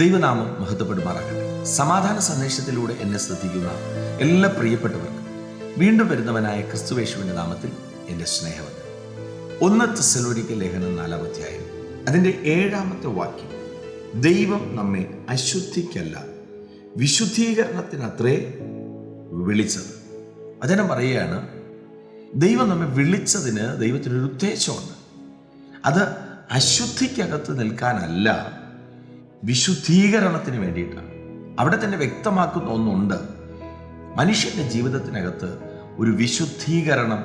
ദൈവനാമം മഹത്വപ്പെടുമാറാകട്ടെ. സമാധാന സന്ദേശത്തിലൂടെ എന്നെ ശ്രദ്ധിക്കുന്ന എല്ലാ പ്രിയപ്പെട്ടവർക്കും വീണ്ടും വരുന്നവനായ ക്രിസ്തുയേശുവിന്റെ നാമത്തിൽ എൻ്റെ സ്നേഹവന്ദനം. 1 തെസ്സലോനിക്ക ലേഖനം 4-ാം അധ്യായം അതിൻ്റെ 7-ാമത്തെ വാക്യം, ദൈവം നമ്മെ അശുദ്ധിക്കല്ല വിശുദ്ധീകരണത്തിനത്രേ വിളിച്ചത്. വചനം പറയുകയാണ്, ദൈവം നമ്മെ വിളിച്ചതിന് ദൈവത്തിനൊരു ഉദ്ദേശമുണ്ട്. അത് അശുദ്ധിക്കകത്ത് നിൽക്കാനല്ല, വിശുദ്ധീകരണത്തിന് വേണ്ടിയിട്ടാണ്. അവിടെ തന്നെ വ്യക്തമാക്കുന്ന ഒന്നുണ്ട്, മനുഷ്യൻ്റെ ജീവിതത്തിനകത്ത് ഒരു വിശുദ്ധീകരണം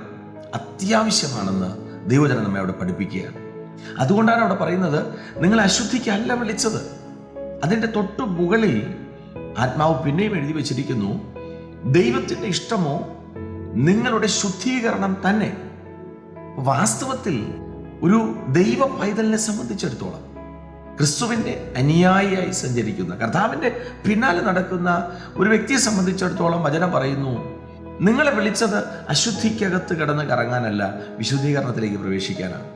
അത്യാവശ്യമാണെന്ന് ദൈവജനം നമ്മെ അവിടെ പഠിപ്പിക്കുകയാണ്. അതുകൊണ്ടാണ് അവിടെ പറയുന്നത്, നിങ്ങൾ അശുദ്ധിക്കല്ല വിളിച്ചത്. അതിൻ്റെ തൊട്ടു മുകളിൽ ആത്മാവ് പിന്നെയും എഴുതി വച്ചിരിക്കുന്നു, ദൈവത്തിൻ്റെ ഇഷ്ടമോ നിങ്ങളുടെ ശുദ്ധീകരണം തന്നെ. വാസ്തവത്തിൽ ഒരു ദൈവ പൈതലിനെ സംബന്ധിച്ചിടത്തോളം, ക്രിസ്തുവിൻ്റെ അനുയായിയായി സഞ്ചരിക്കുന്ന, കർത്താവിൻ്റെ പിന്നാലെ നടക്കുന്ന ഒരു വ്യക്തിയെ സംബന്ധിച്ചിടത്തോളം വചനം പറയുന്നു, നിങ്ങളെ വിളിച്ചത് അശുദ്ധിക്കകത്ത് കിടന്ന് കറങ്ങാനല്ല, വിശുദ്ധീകരണത്തിലേക്ക് പ്രവേശിക്കാനാണ്.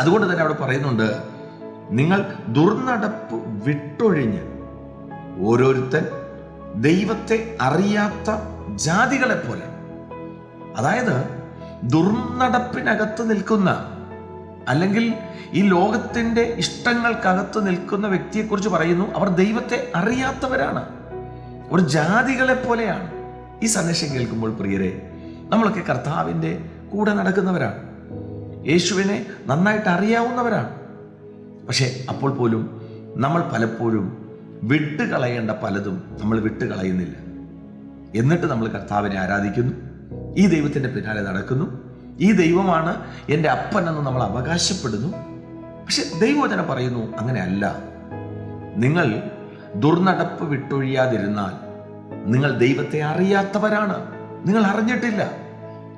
അതുകൊണ്ട് തന്നെ അവിടെ പറയുന്നുണ്ട്, നിങ്ങൾ ദുർനടപ്പ് വിട്ടൊഴിഞ്ഞ് ഓരോരുത്തൻ ദൈവത്തെ അറിയാത്ത ജാതികളെ പോലെ, അതായത് ദുർനടപ്പിനകത്ത് നിൽക്കുന്ന, അല്ലെങ്കിൽ ഈ ലോകത്തിൻ്റെ ഇഷ്ടങ്ങൾക്കകത്ത് നിൽക്കുന്ന വ്യക്തിയെക്കുറിച്ച് പറയുന്നു, അവർ ദൈവത്തെ അറിയാത്തവരാണ്, ഒരു ജാതികളെ പോലെയാണ്. ഈ സന്ദേശം കേൾക്കുമ്പോൾ പ്രിയരെ, നമ്മളൊക്കെ കർത്താവിൻ്റെ കൂടെ നടക്കുന്നവരാണ്, യേശുവിനെ നന്നായിട്ട് അറിയാവുന്നവരാണ്. പക്ഷേ അപ്പോൾ പോലും നമ്മൾ പലപ്പോഴും വിട്ടുകളയേണ്ട പലതും നമ്മൾ വിട്ടുകളയുന്നില്ല. എന്നിട്ട് നമ്മൾ കർത്താവിനെ ആരാധിക്കുന്നു, ഈ ദൈവത്തിൻ്റെ പിന്നാലെ നടക്കുന്നു, ഈ ദൈവമാണ് എൻ്റെ അപ്പൻ എന്ന് നമ്മൾ അവകാശപ്പെടുന്നു. പക്ഷെ ദൈവവചനം പറയുന്നു, അങ്ങനെയല്ല. നിങ്ങൾ ദുർനടപ്പ് വിട്ടൊഴിയാതിരുന്നാൽ നിങ്ങൾ ദൈവത്തെ അറിയാത്തവരാണ്, നിങ്ങൾ അറിഞ്ഞിട്ടില്ല.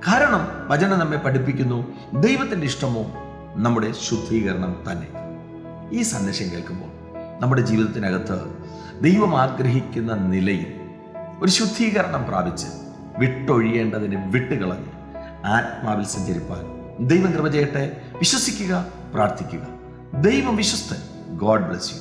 കാരണം വചനം നമ്മെ പഠിപ്പിക്കുന്നു, ദൈവത്തിൻ്റെ ഇഷ്ടമോ നമ്മുടെ ശുദ്ധീകരണം തന്നെ. ഈ സന്ദേശം കേൾക്കുമ്പോൾ നമ്മുടെ ജീവിതത്തിനകത്ത് ദൈവം ആഗ്രഹിക്കുന്ന നിലയിൽ ഒരു ശുദ്ധീകരണം പ്രാപിച്ച് വിട്ടൊഴിയേണ്ടതിനെ വിട്ടുകളഞ്ഞ് ആത്മാവിൽ സഞ്ചരിപ്പാൻ ദൈവം കൃപ ചെയ്യട്ടെ. വിശ്വസിക്കുക, പ്രാർത്ഥിക്കുക. ദൈവം വിശ്വസ്തൻ. God bless U.